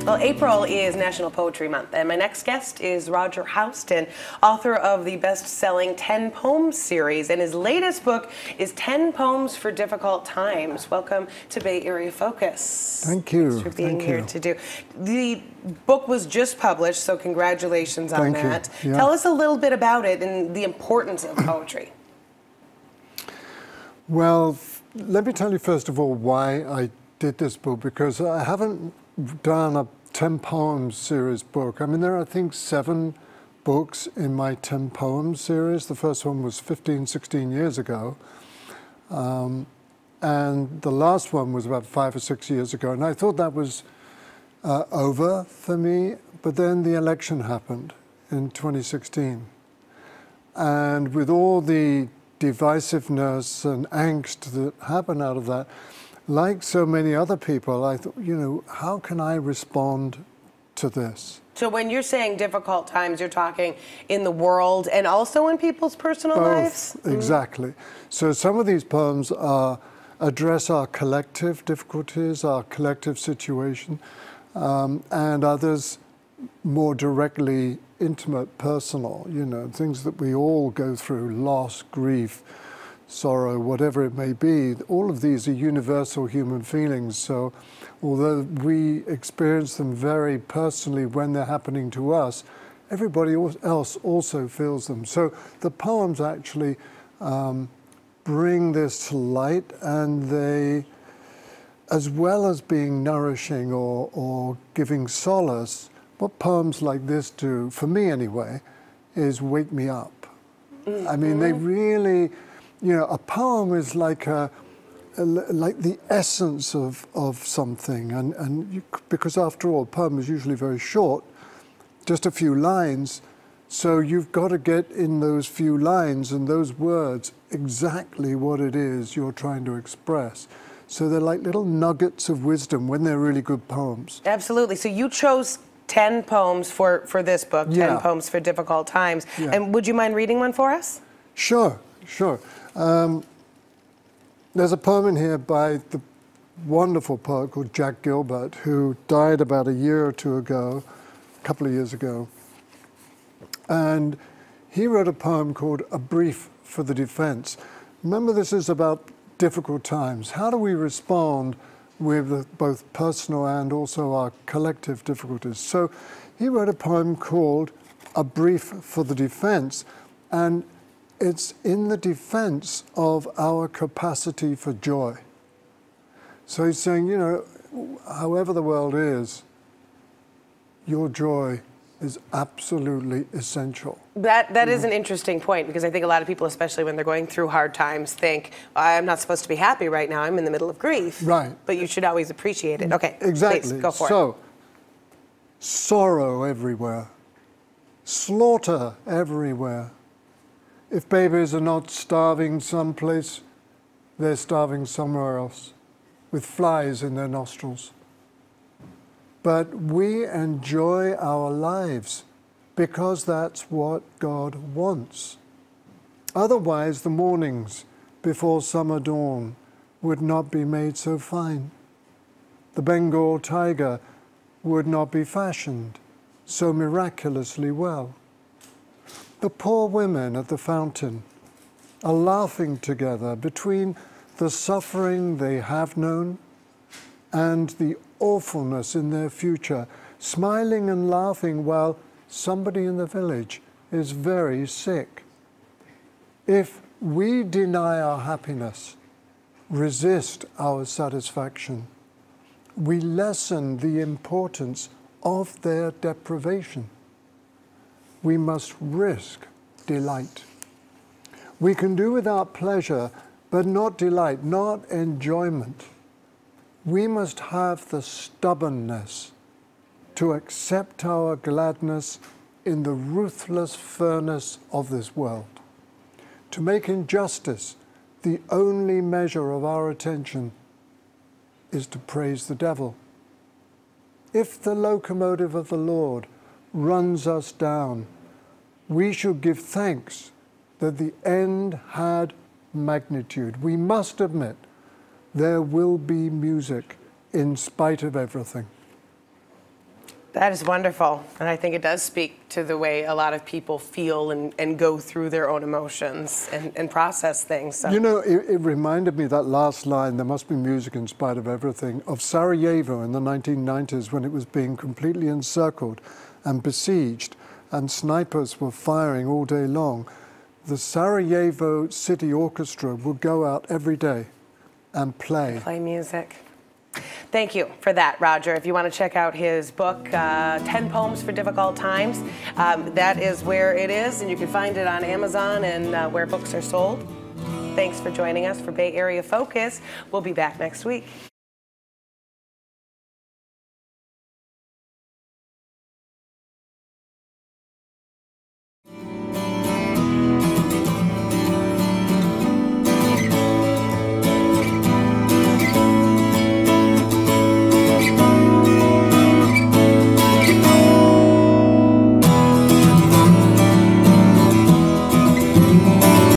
Well, April is National Poetry Month, and my next guest is Roger Housden, author of the best-selling 10 Poems series, and his latest book is 10 Poems for Difficult Times. Welcome to Bay Area Focus. Thank you. Thanks for being here to do. The book was just published, so congratulations on that. Yeah. Tell us a little bit about it and the importance of poetry. Well, let me tell you first of all why I did this book, because I haven't done a 10 Poems series book. I mean, there are, I think, 7 books in my 10 Poems series. The first one was 15, 16 years ago. And the last one was about 5 or 6 years ago. And I thought that was over for me. But then the election happened in 2016. And with all the divisiveness and angst that happened out of that, like so many other people, I thought, you know, how can I respond to this? So when you're saying difficult times, you're talking in the world and also in people's personal lives? Exactly. So some of these poems address our collective difficulties, our collective situation, and others more directly intimate, personal, you know, things that we all go through, loss, grief, sorrow, whatever it may be. All of these are universal human feelings. So although we experience them very personally when they're happening to us, everybody else also feels them. So the poems actually bring this to light, and they, as well as being nourishing or giving solace, what poems like this do, for me anyway, is wake me up. I mean, they really, you know, a poem is like like the essence of something, and because after all, a poem is usually very short, just a few lines, so you've got to get in those few lines and those words exactly what it is you're trying to express. So they're like little nuggets of wisdom when they're really good poems. Absolutely. So you chose 10 poems for this book, 10 Poems for Difficult Times. And would you mind reading one for us? Sure, sure. There's a poem in here by the wonderful poet called Jack Gilbert, who died about a year or two ago, a couple of years ago. And he wrote a poem called A Brief for the Defense. Remember, this is about difficult times. How do we respond with both personal and also our collective difficulties? So he wrote a poem called A Brief for the Defense, and it's in the defense of our capacity for joy. So he's saying, you know, however the world is, your joy is absolutely essential. That is an interesting point, because I think a lot of people, especially when they're going through hard times, think, I'm not supposed to be happy right now, I'm in the middle of grief. Right. But you should always appreciate it. Okay, exactly. Please, go for it. So, sorrow everywhere, slaughter everywhere. If babies are not starving someplace, they're starving somewhere else, with flies in their nostrils. But we enjoy our lives because that's what God wants. Otherwise, the mornings before summer dawn would not be made so fine. The Bengal tiger would not be fashioned so miraculously well. The poor women at the fountain are laughing together between the suffering they have known and the awfulness in their future, smiling and laughing while somebody in the village is very sick. If we deny our happiness, resist our satisfaction, we lessen the importance of their deprivation. We must risk delight. We can do without pleasure, but not delight, not enjoyment. We must have the stubbornness to accept our gladness in the ruthless furnace of this world, to make injustice the only measure of our attention is to praise the devil. If the locomotive of the Lord runs us down, we should give thanks that the end had magnitude. We must admit there will be music in spite of everything. That is wonderful, and I think it does speak to the way a lot of people feel and go through their own emotions and process things. So. You know, it reminded me, that last line, "There must be music in spite of everything," of Sarajevo in the 1990s when it was being completely encircled and besieged, and snipers were firing all day long. The Sarajevo City Orchestra would go out every day and play Music. Thank you for that, Roger. If you want to check out his book, 10 Poems for Difficult Times, that is where it is, and you can find it on Amazon and where books are sold. Thanks for joining us for Bay Area Focus. We'll be back next week.